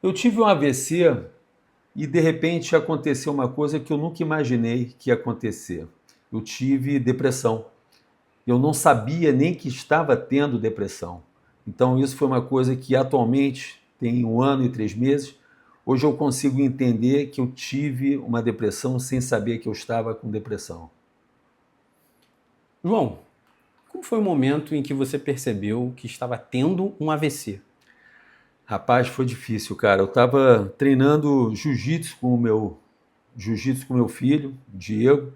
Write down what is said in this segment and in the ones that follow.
Eu tive um AVC e de repente aconteceu uma coisa que eu nunca imaginei que ia acontecer. Eu tive depressão. Eu não sabia nem que estava tendo depressão. Então isso foi uma coisa que atualmente tem 1 ano e 3 meses. Hoje eu consigo entender que eu tive uma depressão sem saber que eu estava com depressão. João, como foi o momento em que você percebeu que estava tendo um AVC? Rapaz, foi difícil, cara. Eu estava treinando jiu-jitsu com meu filho, Diego,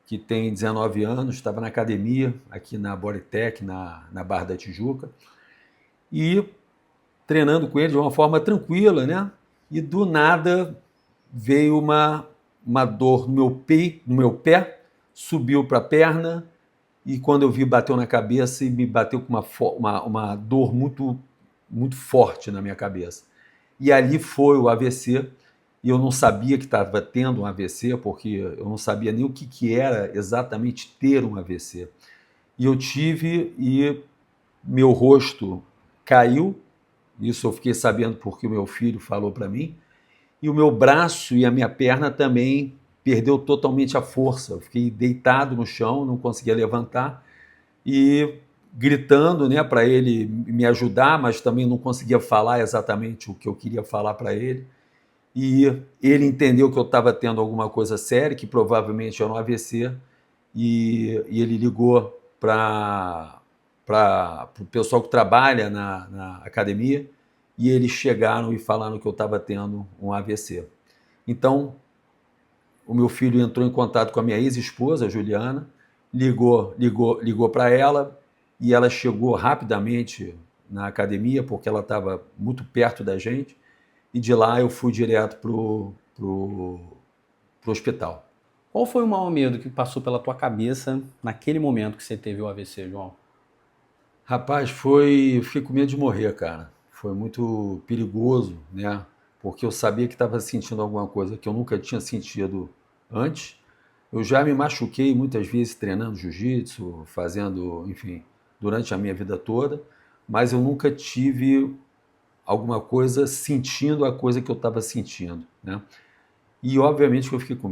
que tem 19 anos, estava na academia aqui na Bodytech, na Barra da Tijuca, e treinando com ele de uma forma tranquila, né? E do nada veio uma dor no meu pé, subiu para a perna, e quando eu vi, bateu na cabeça e me bateu com uma dor muito, muito forte na minha cabeça. E ali foi o AVC, e eu não sabia que estava tendo um AVC, porque eu não sabia nem o que era exatamente ter um AVC. E eu tive, e meu rosto caiu, isso eu fiquei sabendo porque o meu filho falou para mim, e o meu braço e a minha perna também perdeu totalmente a força. Eu fiquei deitado no chão, não conseguia levantar, e gritando, né, para ele me ajudar, mas também não conseguia falar exatamente o que eu queria falar para ele. E ele entendeu que eu estava tendo alguma coisa séria, que provavelmente era um AVC, e ele ligou para o pessoal que trabalha na academia, e eles chegaram e falaram que eu estava tendo um AVC. Então, o meu filho entrou em contato com a minha ex-esposa, a Juliana, ligou para ela, e ela chegou rapidamente na academia, porque ela estava muito perto da gente, e de lá eu fui direto pro hospital. Qual foi o maior medo que passou pela tua cabeça naquele momento que você teve o AVC, João? Rapaz, fiquei com medo de morrer, cara. Foi muito perigoso, né? Porque eu sabia que estava sentindo alguma coisa que eu nunca tinha sentido antes. Eu já me machuquei muitas vezes treinando jiu-jitsu, fazendo, enfim, durante a minha vida toda, mas eu nunca tive alguma coisa sentindo a coisa que eu estava sentindo, né? E obviamente que eu fiquei com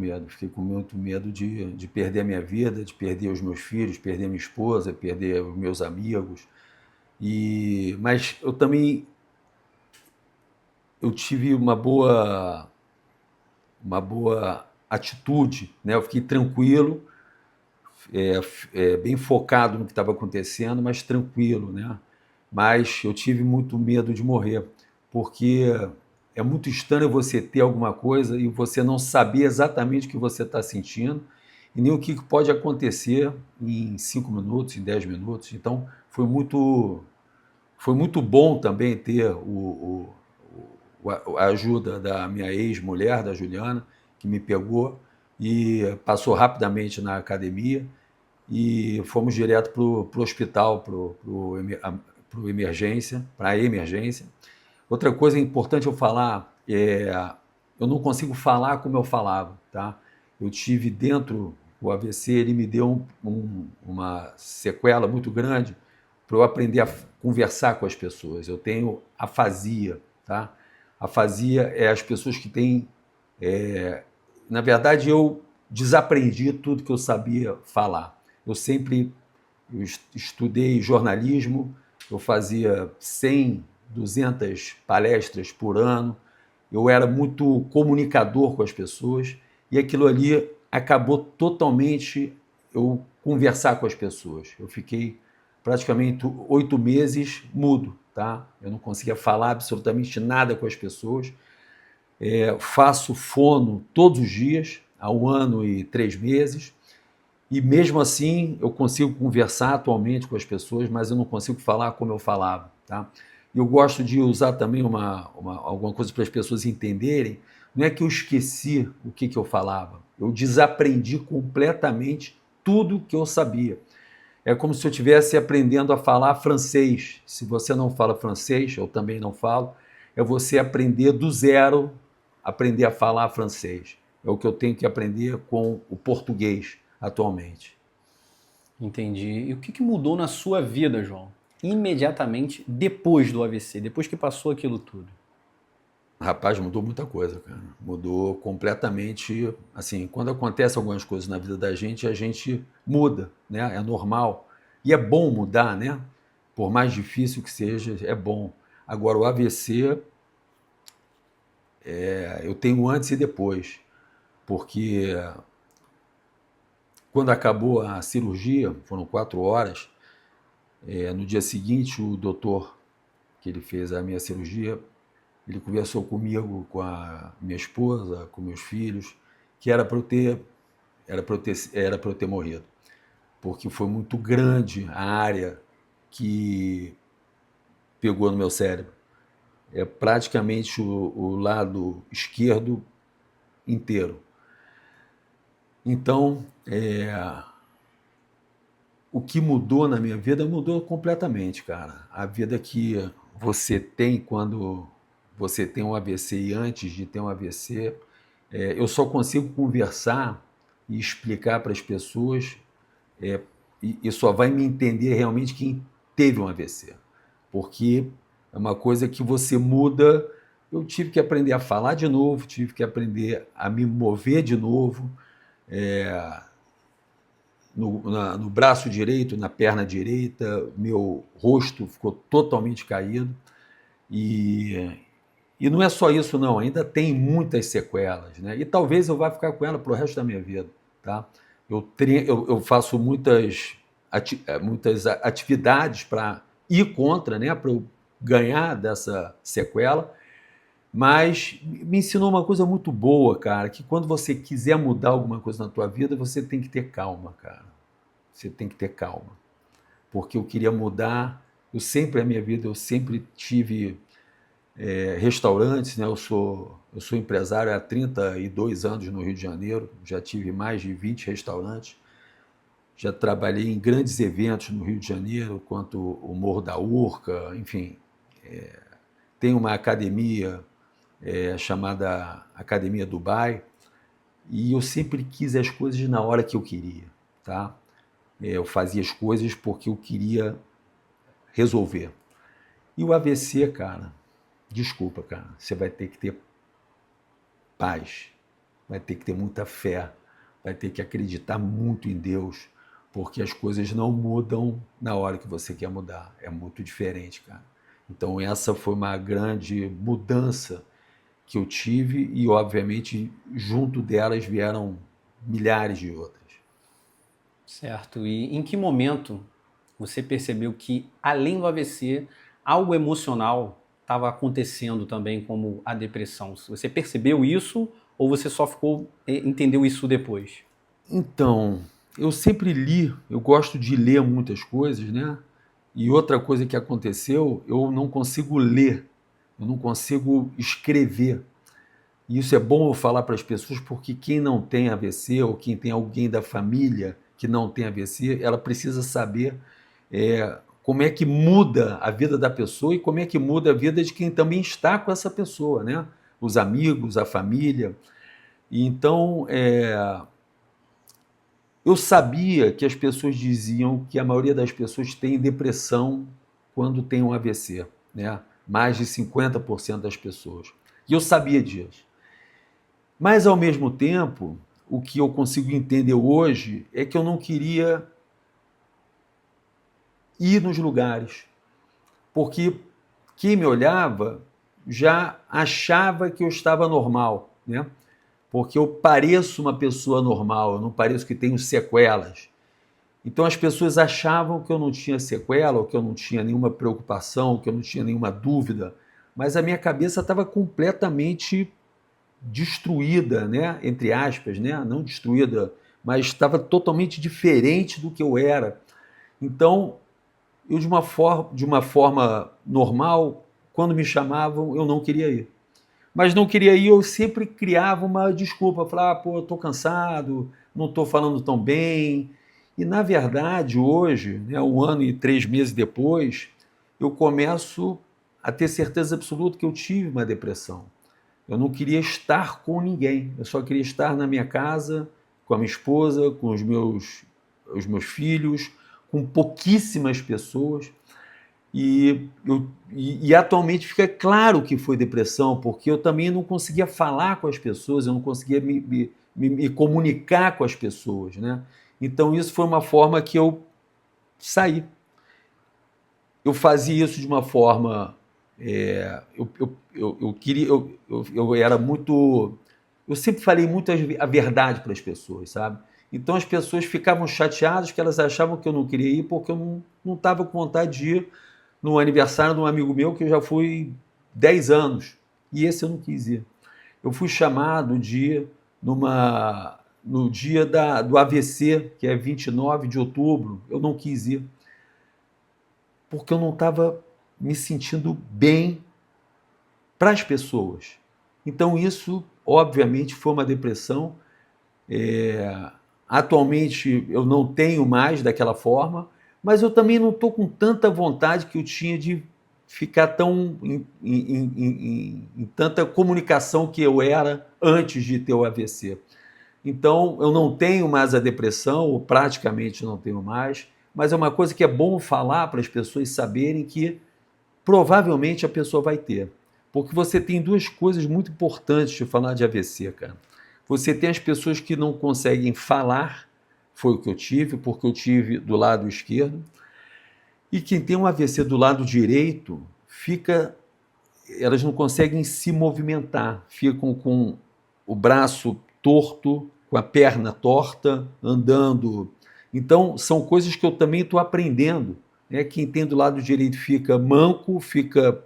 muito medo de perder a minha vida, de perder os meus filhos, perder minha esposa, perder os meus amigos. Mas eu também eu tive uma boa atitude, né? Eu fiquei tranquilo, bem focado no que estava acontecendo, mas tranquilo, né? Mas eu tive muito medo de morrer, porque é muito estranho você ter alguma coisa e você não saber exatamente o que você está sentindo e nem o que pode acontecer em 5 minutos, em 10 minutos. Então foi muito bom também ter a ajuda da minha ex-mulher, da Juliana, que me pegou e passou rapidamente na academia, e fomos direto para o hospital, para a emergência. Outra coisa importante eu falar eu não consigo falar como eu falava, tá? Eu tive dentro, o AVC, ele me deu uma sequela muito grande para eu aprender a conversar com as pessoas. Eu tenho afasia, tá? Afasia é as pessoas que têm, na verdade, eu desaprendi tudo que eu sabia falar. Eu estudei jornalismo, eu fazia 100, 200 palestras por ano, eu era muito comunicador com as pessoas, e aquilo ali acabou totalmente eu conversar com as pessoas. Eu fiquei praticamente 8 meses mudo, tá? Eu não conseguia falar absolutamente nada com as pessoas. Faço fono todos os dias, há 1 ano e 3 meses, e mesmo assim eu consigo conversar atualmente com as pessoas, mas eu não consigo falar como eu falava, tá? Eu gosto de usar também alguma coisa para as pessoas entenderem. Não é que eu esqueci o que eu falava, eu desaprendi completamente tudo que eu sabia. É como se eu estivesse aprendendo a falar francês. Se você não fala francês, eu também não falo, é você aprender do zero, aprender a falar francês. É o que eu tenho que aprender com o português atualmente. Entendi. E o que mudou na sua vida, João? Imediatamente depois do AVC, depois que passou aquilo tudo. Rapaz, mudou muita coisa, cara. Mudou completamente. Assim, quando acontece algumas coisas na vida da gente, a gente muda, né? É normal. E é bom mudar, né? Por mais difícil que seja, é bom. Agora, o AVC, eu tenho antes e depois, porque quando acabou a cirurgia, foram 4 horas, no dia seguinte, o doutor que ele fez a minha cirurgia, ele conversou comigo, com a minha esposa, com meus filhos, que era para eu ter morrido, porque foi muito grande a área que pegou no meu cérebro. É praticamente o lado esquerdo inteiro. Então, o que mudou na minha vida mudou completamente, cara. A vida que você tem quando você tem um AVC e antes de ter um AVC, eu só consigo conversar e explicar para as pessoas, e só vai me entender realmente quem teve um AVC. Porque é uma coisa que você muda. Eu tive que aprender a falar de novo, tive que aprender a me mover de novo, no braço direito, na perna direita, meu rosto ficou totalmente caído. E, e não é só isso, não, ainda tem muitas sequelas, né? E talvez eu vá ficar com ela para o resto da minha vida, tá? Eu faço muitas atividades para ir contra, né? Para eu ganhar dessa sequela, mas me ensinou uma coisa muito boa, cara, que quando você quiser mudar alguma coisa na tua vida, você tem que ter calma, cara. Você tem que ter calma. Porque eu queria mudar, a minha vida, eu sempre tive restaurantes, né? Eu sou empresário há 32 anos no Rio de Janeiro, já tive mais de 20 restaurantes, já trabalhei em grandes eventos no Rio de Janeiro, quanto o Morro da Urca, enfim. Tem uma academia chamada Academia Dubai, e eu sempre quis as coisas na hora que eu queria, tá? Eu fazia as coisas porque eu queria resolver. E o AVC, cara, desculpa, cara, você vai ter que ter paz, vai ter que ter muita fé, vai ter que acreditar muito em Deus, porque as coisas não mudam na hora que você quer mudar. É muito diferente, cara. Então essa foi uma grande mudança que eu tive e, obviamente, junto delas vieram milhares de outras. Certo. E em que momento você percebeu que, além do AVC, algo emocional estava acontecendo também, como a depressão? Você percebeu isso ou você só entendeu isso depois? Então, eu sempre li, eu gosto de ler muitas coisas, né? E outra coisa que aconteceu, eu não consigo ler, eu não consigo escrever. E isso é bom eu falar para as pessoas, porque quem não tem AVC ou quem tem alguém da família que não tem AVC, ela precisa saber como é que muda a vida da pessoa e como é que muda a vida de quem também está com essa pessoa, né? Os amigos, a família. E então, eu sabia que as pessoas diziam que a maioria das pessoas tem depressão quando tem um AVC, né? Mais de 50% das pessoas. E eu sabia disso. Mas, ao mesmo tempo, o que eu consigo entender hoje é que eu não queria ir nos lugares, porque quem me olhava já achava que eu estava normal, né? Porque eu pareço uma pessoa normal, eu não pareço que tenho sequelas. Então as pessoas achavam que eu não tinha sequela, ou que eu não tinha nenhuma preocupação, que eu não tinha nenhuma dúvida, mas a minha cabeça estava completamente destruída, né? Entre aspas, né? Não destruída, mas estava totalmente diferente do que eu era. Então, eu de uma forma normal, quando me chamavam, eu não queria ir. Mas não queria ir, eu sempre criava uma desculpa, falava, pô, eu estou cansado, não estou falando tão bem. E, na verdade, hoje, né, 1 ano e 3 meses depois, eu começo a ter certeza absoluta que eu tive uma depressão. Eu não queria estar com ninguém, eu só queria estar na minha casa, com a minha esposa, com os meus filhos, com pouquíssimas pessoas. E atualmente fica claro que foi depressão, porque eu também não conseguia falar com as pessoas, eu não conseguia me comunicar com as pessoas, né? Então isso foi uma forma que eu saí. Eu fazia isso de uma forma. Eu queria. Eu era muito. Eu sempre falei muito a verdade para as pessoas, sabe? Então as pessoas ficavam chateadas que elas achavam que eu não queria ir porque eu não estava com vontade de ir no aniversário de um amigo meu que eu já fui 10 anos. E esse eu não quis ir. Eu fui chamado no dia do AVC, que é 29 de outubro. Eu não quis ir porque eu não estava me sentindo bem para as pessoas. Então isso, obviamente, foi uma depressão. Atualmente eu não tenho mais daquela forma, mas eu também não estou com tanta vontade que eu tinha de ficar tão em tanta comunicação que eu era antes de ter o AVC. Então eu não tenho mais a depressão, ou praticamente não tenho mais, mas é uma coisa que é bom falar para as pessoas saberem que provavelmente a pessoa vai ter. Porque você tem duas coisas muito importantes de falar de AVC, cara. Você tem as pessoas que não conseguem falar, foi o que eu tive, porque eu tive do lado esquerdo, e quem tem um AVC do lado direito, elas não conseguem se movimentar, ficam com o braço torto, com a perna torta, andando. Então, são coisas que eu também estou aprendendo. Né? Quem tem do lado direito fica manco, fica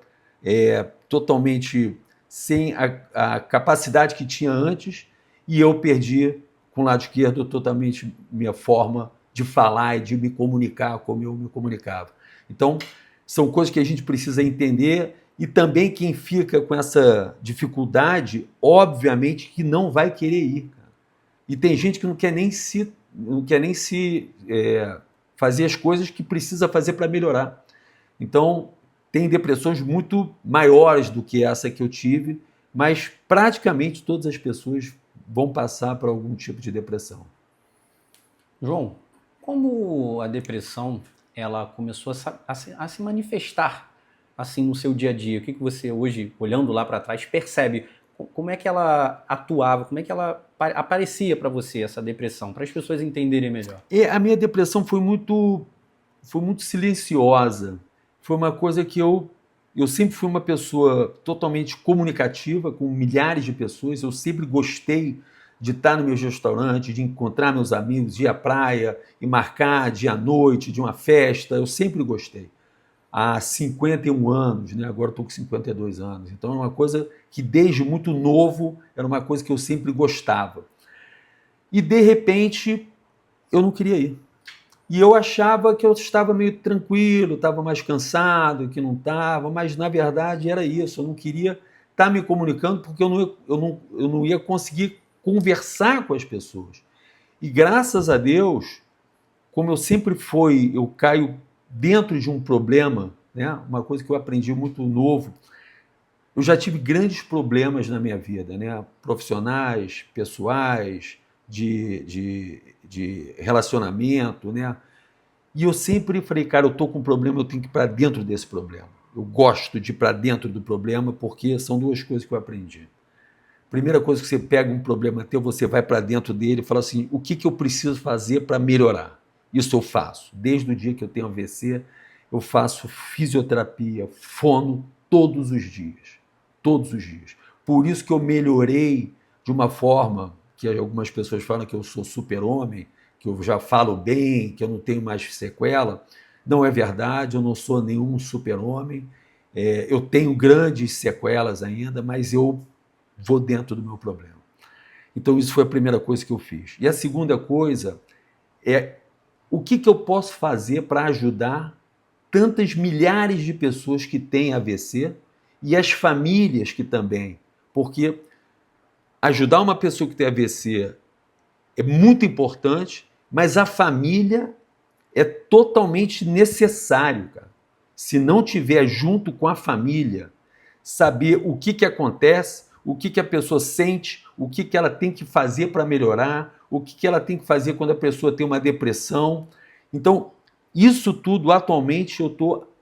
totalmente sem a capacidade que tinha antes, e eu perdi com o lado esquerdo totalmente minha forma de falar e de me comunicar como eu me comunicava. Então, são coisas que a gente precisa entender, e também quem fica com essa dificuldade, obviamente que não vai querer ir. Cara. E tem gente que não quer nem se fazer as coisas que precisa fazer para melhorar. Então, tem depressões muito maiores do que essa que eu tive, mas praticamente todas as pessoas vão passar por algum tipo de depressão. João, como a depressão ela começou a se manifestar assim no seu dia a dia? O que você hoje, olhando lá para trás, percebe? Como é que ela atuava? Como é que ela aparecia para você, essa depressão? Para as pessoas entenderem melhor. A minha depressão foi muito silenciosa. Foi uma coisa que eu sempre fui uma pessoa totalmente comunicativa com milhares de pessoas. Eu sempre gostei de estar no meu restaurante, de encontrar meus amigos, de ir à praia e marcar dia à noite, de uma festa. Eu sempre gostei. Há 51 anos, né? Agora estou com 52 anos. Então é uma coisa que desde muito novo era uma coisa que eu sempre gostava. E de repente eu não queria ir. E eu achava que eu estava meio tranquilo, estava mais cansado, que não estava, mas na verdade era isso. Eu não queria estar me comunicando porque eu não ia conseguir conversar com as pessoas. E graças a Deus, como eu sempre eu caio dentro de um problema, né? Uma coisa que eu aprendi muito novo. Eu já tive grandes problemas na minha vida, né? Profissionais, pessoais, de relacionamento, né? E eu sempre falei, cara, eu estou com um problema, eu tenho que ir para dentro desse problema. Eu gosto de ir para dentro do problema porque são duas coisas que eu aprendi. Primeira coisa que você pega um problema teu, você vai para dentro dele e fala assim, o que eu preciso fazer para melhorar? Isso eu faço. Desde o dia que eu tenho AVC, eu faço fisioterapia, fono todos os dias. Todos os dias. Por isso que eu melhorei de uma forma que algumas pessoas falam que eu sou super-homem, que eu já falo bem, que eu não tenho mais sequela. Não é verdade, eu não sou nenhum super-homem. Eu tenho grandes sequelas ainda, mas eu vou dentro do meu problema. Então isso foi a primeira coisa que eu fiz. E a segunda coisa é o que eu posso fazer para ajudar tantas milhares de pessoas que têm AVC e as famílias que também. Porque ajudar uma pessoa que tem AVC é muito importante, mas a família é totalmente necessário, cara. Se não tiver junto com a família, saber o que acontece, o que a pessoa sente, o que ela tem que fazer para melhorar, o que ela tem que fazer quando a pessoa tem uma depressão. Então, isso tudo, atualmente, eu estou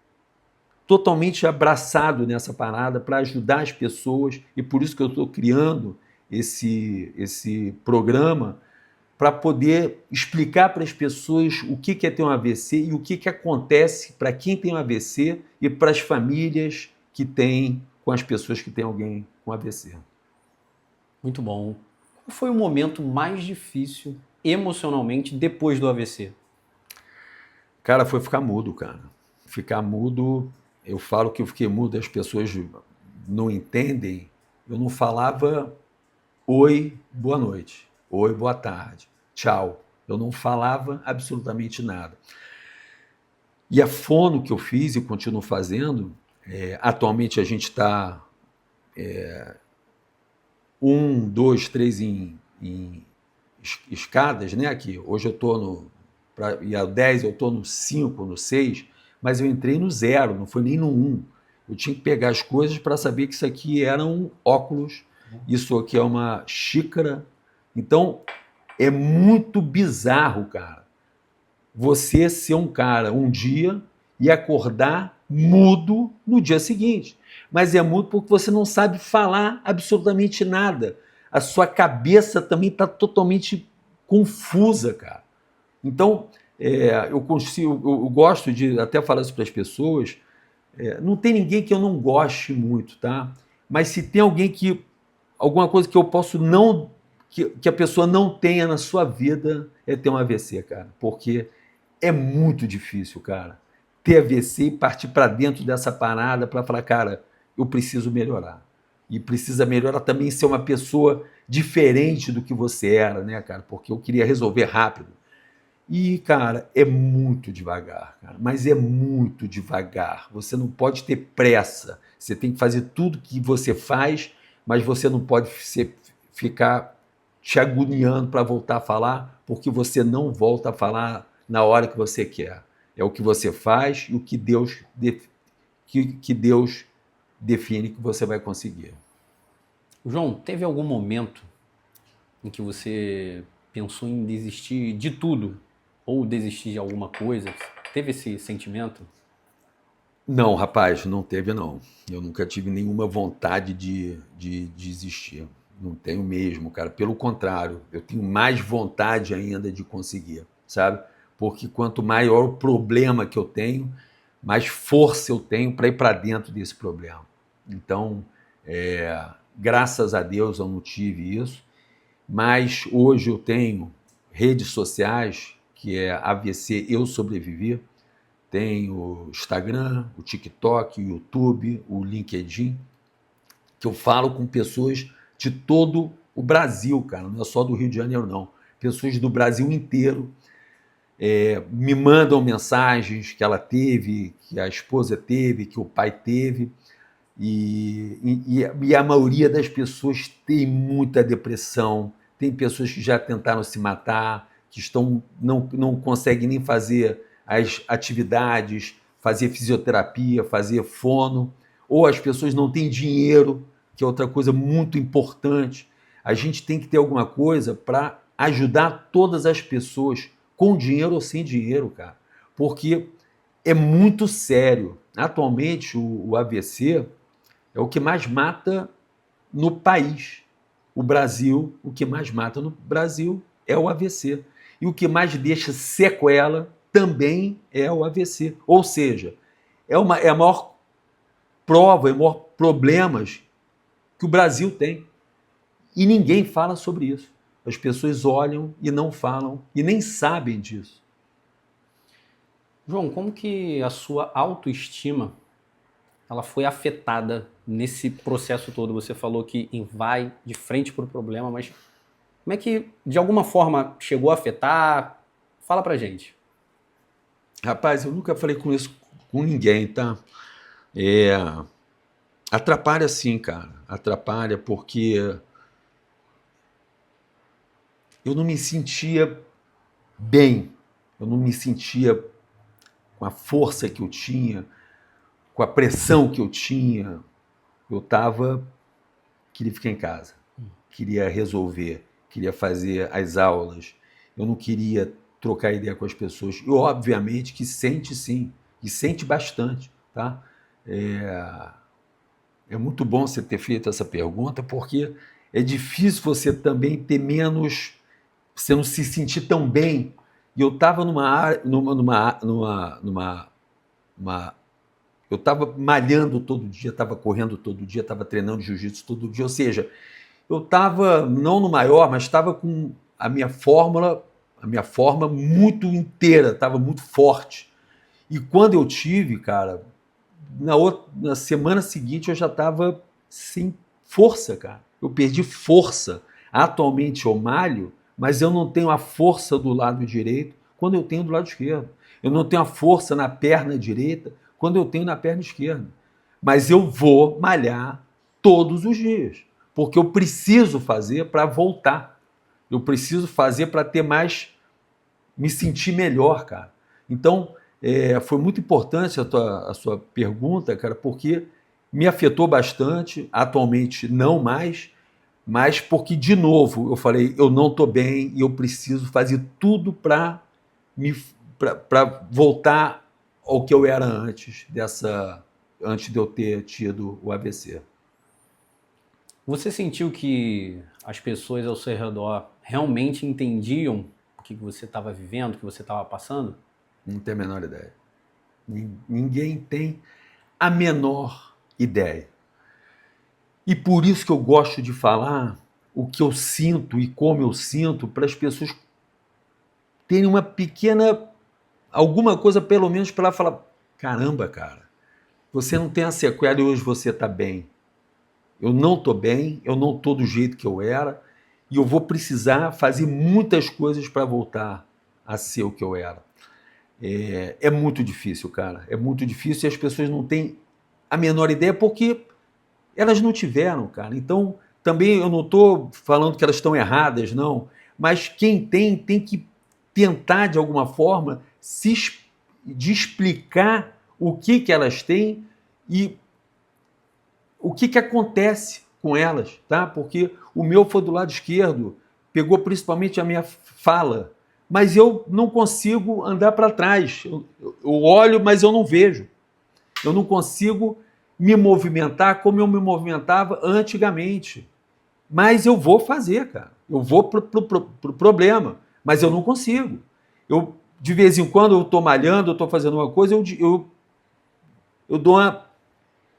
totalmente abraçado nessa parada para ajudar as pessoas, e por isso que eu estou criando esse programa para poder explicar para as pessoas o que é ter um AVC e o que acontece para quem tem um AVC e para as famílias que têm com as pessoas que têm alguém com AVC. Muito bom. Qual foi o momento mais difícil emocionalmente depois do AVC? Cara, foi ficar mudo, cara. Ficar mudo, eu falo que eu fiquei mudo, as pessoas não entendem. Eu não falava oi, boa noite. Oi, boa tarde. Tchau. Eu não falava absolutamente nada. E a fono que eu fiz e continuo fazendo, atualmente a gente está 1, 2, 3 em escadas, né? Aqui. Hoje eu estou e a 10 eu estou no 5, no 6, mas eu entrei no 0, não foi nem no 1. Eu tinha que pegar as coisas para saber que isso aqui eram óculos, isso aqui é uma xícara. Então, é muito bizarro, cara, você ser um cara um dia e acordar mudo no dia seguinte. Mas é mudo porque você não sabe falar absolutamente nada. A sua cabeça também está totalmente confusa, cara. Então, eu gosto de até falar isso para as pessoas. Não tem ninguém que eu não goste muito, tá? Mas se tem alguma coisa que eu posso não, que a pessoa não tenha na sua vida, é ter um AVC, cara. Porque é muito difícil, cara, ter AVC e partir para dentro dessa parada para falar, cara, eu preciso melhorar. E precisa melhorar também ser uma pessoa diferente do que você era, né, cara? Porque eu queria resolver rápido. E, cara, é muito devagar, cara, mas é muito devagar. Você não pode ter pressa. Você tem que fazer tudo que você faz, mas você não pode ficar te agoniando para voltar a falar, porque você não volta a falar na hora que você quer. É o que você faz e o que Deus define que você vai conseguir. João, teve algum momento em que você pensou em desistir de tudo ou desistir de alguma coisa? Teve esse sentimento? Não, rapaz, não teve não. Eu nunca tive nenhuma vontade de desistir. Não tenho mesmo, cara. Pelo contrário, eu tenho mais vontade ainda de conseguir, sabe? Porque quanto maior o problema que eu tenho, mais força eu tenho para ir para dentro desse problema. Então, graças a Deus eu não tive isso, mas hoje eu tenho redes sociais, que é AVC Eu Sobrevivi, tem o Instagram, o TikTok, o YouTube, o LinkedIn, que eu falo com pessoas de todo o Brasil, cara, não é só do Rio de Janeiro, não. Pessoas do Brasil inteiro me mandam mensagens que ela teve, que a esposa teve, que o pai teve, e a maioria das pessoas tem muita depressão, tem pessoas que já tentaram se matar, que não conseguem nem fazer as atividades, fazer fisioterapia, fazer fono, ou as pessoas não têm dinheiro, que é outra coisa muito importante. A gente tem que ter alguma coisa para ajudar todas as pessoas, com dinheiro ou sem dinheiro, cara. Porque é muito sério. Atualmente, o AVC é o que mais mata no país. O Brasil, o que mais mata no Brasil é o AVC. E o que mais deixa sequela também é o AVC. Ou seja, é a maior prova, é o maior problemas que o Brasil tem. E ninguém fala sobre isso. As pessoas olham e não falam e nem sabem disso. João, como que a sua autoestima ela foi afetada nesse processo todo? Você falou que vai de frente para o problema, mas como é que, de alguma forma, chegou a afetar? Fala pra gente. Rapaz, eu nunca falei com isso com ninguém, tá? Atrapalha sim, cara. Atrapalha porque eu não me sentia bem. Eu não me sentia com a força que eu tinha, com a pressão que eu tinha. Eu queria ficar em casa, queria resolver, queria fazer as aulas. Eu não queria trocar ideia com as pessoas. E obviamente que sente sim, e sente bastante, tá? É muito bom você ter feito essa pergunta, porque é difícil você também ter menos, você não se sentir tão bem. E eu estava eu estava malhando todo dia, estava correndo todo dia, estava treinando jiu-jitsu todo dia, ou seja, eu estava não no maior, mas estava com a minha forma muito inteira, estava muito forte. E quando eu tive, cara, na semana seguinte eu já estava sem força, cara. Eu perdi força. Atualmente eu malho, mas eu não tenho a força do lado direito quando eu tenho do lado esquerdo. Eu não tenho a força na perna direita quando eu tenho na perna esquerda. Mas eu vou malhar todos os dias, porque eu preciso fazer para voltar. Eu preciso fazer para ter mais, me sentir melhor, cara. Então, foi muito importante a sua pergunta, cara, porque me afetou bastante, atualmente não mais, mas porque, de novo, eu falei, eu não estou bem e eu preciso fazer tudo para voltar ao que eu era antes de eu ter tido o AVC. Você sentiu que as pessoas ao seu redor realmente entendiam o que você estava vivendo, o que você estava passando? Não tenho a menor ideia. Ninguém tem a menor ideia. E por isso que eu gosto de falar o que eu sinto e como eu sinto, para as pessoas terem uma pequena, alguma coisa pelo menos para ela falar, caramba, cara, você não tem a sequela e hoje você está bem. Eu não estou bem, eu não estou do jeito que eu era e eu vou precisar fazer muitas coisas para voltar a ser o que eu era. É muito difícil, cara. É muito difícil e as pessoas não têm a menor ideia porque elas não tiveram, cara. Então, também eu não estou falando que elas estão erradas, não. Mas quem tem que tentar, de alguma forma, de explicar o que elas têm e o que acontece com elas, tá? Porque o meu foi do lado esquerdo, pegou principalmente a minha fala, mas eu não consigo andar para trás. Eu olho, mas eu não vejo. Eu não consigo me movimentar como eu me movimentava antigamente. Mas eu vou fazer, cara. Eu vou pro problema, mas eu não consigo. De vez em quando, eu estou malhando, eu estou fazendo uma coisa, eu dou uma.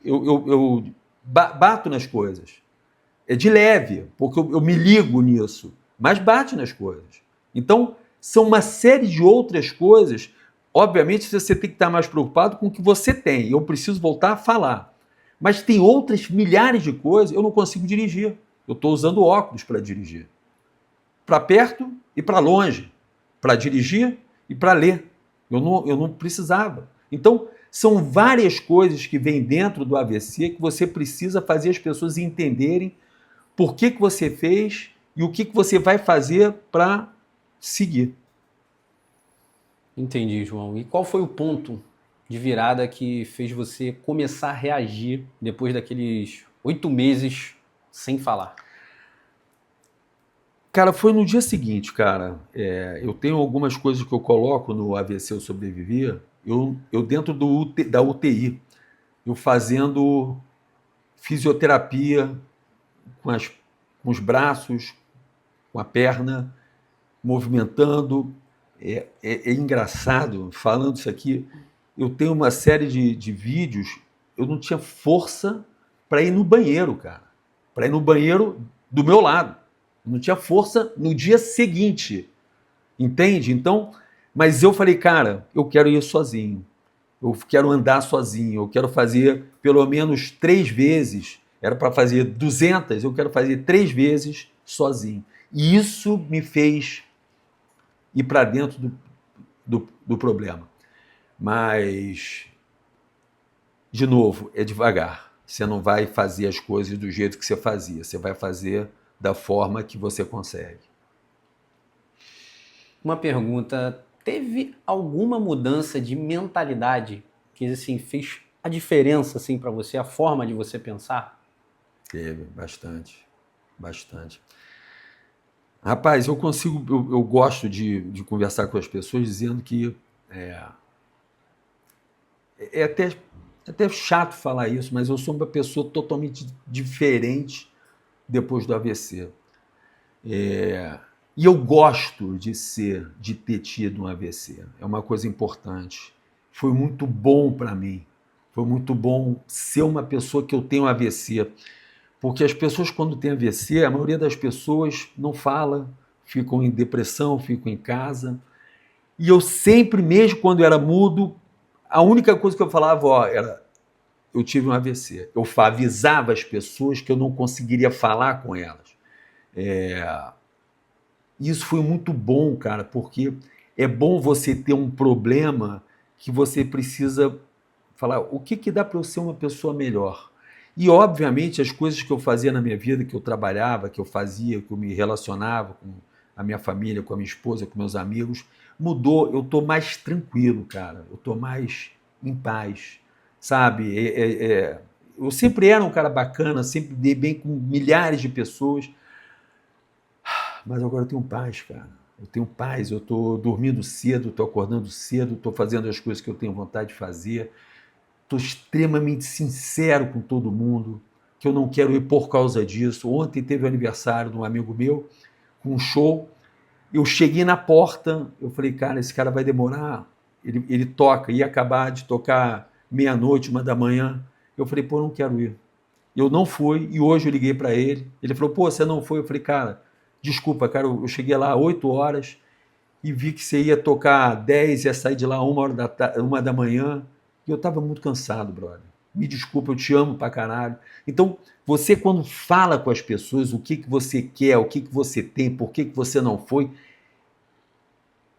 Eu bato nas coisas. É de leve, porque eu me ligo nisso, mas bate nas coisas. Então, são uma série de outras coisas. Obviamente, você tem que estar mais preocupado com o que você tem. Eu preciso voltar a falar. Mas tem outras milhares de coisas, eu não consigo dirigir. Eu estou usando óculos para dirigir. Para perto e para longe. Para dirigir e para ler. Eu não precisava. Então, são várias coisas que vêm dentro do AVC que você precisa fazer as pessoas entenderem por que você fez e o que você vai fazer para seguir. Entendi, João. E qual foi o ponto de virada que fez você começar a reagir depois daqueles 8 meses sem falar? Cara, foi no dia seguinte, cara. Eu tenho algumas coisas que eu coloco no AVC Eu Sobrevivi. Eu dentro da UTI, eu fazendo fisioterapia com os braços, com a perna, movimentando. É engraçado, falando isso aqui, eu tenho uma série de vídeos, eu não tinha força para ir no banheiro, cara. Para ir no banheiro do meu lado. Eu não tinha força no dia seguinte. Entende? Então, mas eu falei, cara, eu quero ir sozinho. Eu quero andar sozinho. Eu quero fazer pelo menos 3 vezes. Era para fazer 200, eu quero fazer 3 vezes sozinho. E isso me fez ir para dentro do problema. Mas, de novo, é devagar. Você não vai fazer as coisas do jeito que você fazia. Você vai fazer da forma que você consegue. Uma pergunta: teve alguma mudança de mentalidade que assim fez a diferença assim para você, a forma de você pensar? Teve, bastante, bastante. Rapaz, eu gosto de conversar com as pessoas dizendo que é até É até chato falar isso, mas eu sou uma pessoa totalmente diferente depois do AVC. E eu gosto de ter tido um AVC. É uma coisa importante. Foi muito bom para mim. Foi muito bom ser uma pessoa que eu tenho AVC. Porque as pessoas, quando têm AVC, a maioria das pessoas não fala, ficam em depressão, ficam em casa. E eu sempre, mesmo quando eu era mudo, a única coisa que eu falava, era eu tive um AVC. Eu avisava as pessoas que eu não conseguiria falar com elas. Isso foi muito bom, cara, porque é bom você ter um problema que você precisa falar o que dá para eu ser uma pessoa melhor. E, obviamente, as coisas que eu fazia na minha vida, que eu trabalhava, que eu fazia, que eu me relacionava com a minha família, com a minha esposa, com meus amigos, mudou. Eu estou mais tranquilo, cara. Eu estou mais em paz, sabe? Eu sempre era um cara bacana, sempre dei bem com milhares de pessoas, mas agora eu tenho paz, cara. Eu tenho paz, eu estou dormindo cedo, estou acordando cedo, estou fazendo as coisas que eu tenho vontade de fazer. Estou extremamente sincero com todo mundo, que eu não quero ir por causa disso. Ontem teve o aniversário de um amigo meu, com um show. Eu cheguei na porta, eu falei, cara, esse cara vai demorar. Ele toca, ia acabar de tocar meia-noite, 1 da manhã. Eu falei, pô, não quero ir. Eu não fui, e hoje eu liguei para ele. Ele falou, pô, você não foi? Eu falei, cara, desculpa, cara, eu cheguei lá 8 horas e vi que você ia tocar 10, ia sair de lá 1 da manhã. E eu estava muito cansado, brother. Me desculpa, eu te amo pra caralho. Então, você quando fala com as pessoas o que você quer, o que você tem, por que você não foi,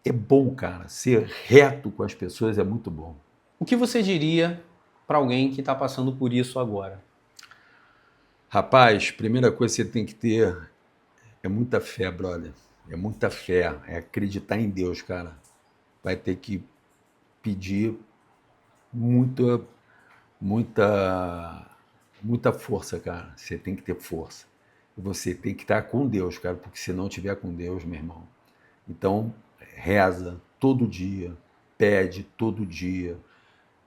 é bom, cara. Ser reto com as pessoas é muito bom. O que você diria para alguém que está passando por isso agora? Rapaz, primeira coisa que você tem que ter é muita fé, brother. É muita fé, é acreditar em Deus, cara. Vai ter que pedir muita, muita, muita força, cara. Você tem que ter força. E você tem que estar com Deus, cara, porque se não tiver com Deus, meu irmão. Então, reza todo dia, pede todo dia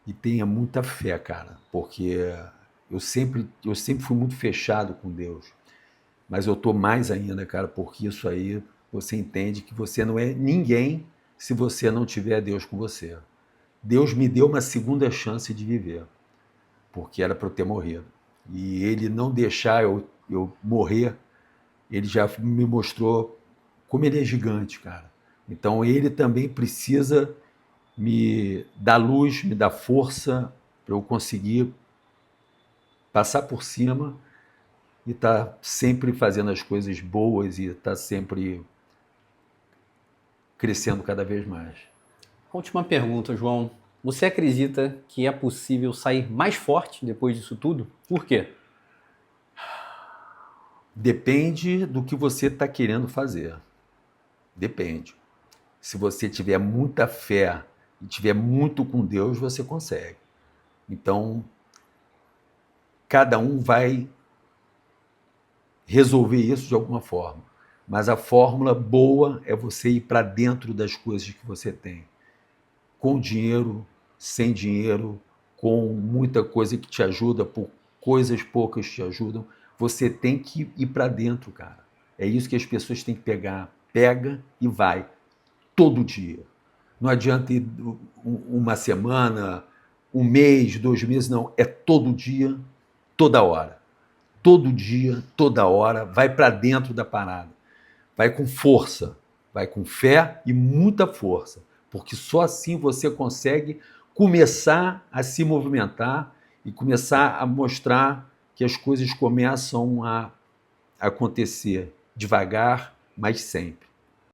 e tenha muita fé, cara, porque eu sempre fui muito fechado com Deus. Mas eu tô mais ainda, cara, porque isso aí você entende que você não é ninguém se você não tiver Deus com você. Deus me deu uma segunda chance de viver, porque era para eu ter morrido. E ele não deixar eu morrer, ele já me mostrou como ele é gigante, cara. Então ele também precisa me dar luz, me dar força para eu conseguir passar por cima e estar sempre fazendo as coisas boas e estar sempre crescendo cada vez mais. Última pergunta, João. Você acredita que é possível sair mais forte depois disso tudo? Por quê? Depende do que você está querendo fazer. Depende. Se você tiver muita fé e tiver muito com Deus, você consegue. Então, cada um vai resolver isso de alguma forma. Mas a fórmula boa é você ir para dentro das coisas que você tem. Com dinheiro, sem dinheiro, com muita coisa que te ajuda, por coisas poucas que te ajudam. Você tem que ir para dentro, cara. É isso que as pessoas têm que pegar. Pega e vai. Todo dia. Não adianta ir uma semana, um mês, 2 meses, não. É todo dia, toda hora. Todo dia, toda hora. Vai para dentro da parada. Vai com força. Vai com fé e muita força. Porque só assim você consegue começar a se movimentar e começar a mostrar que as coisas começam a acontecer devagar, mas sempre.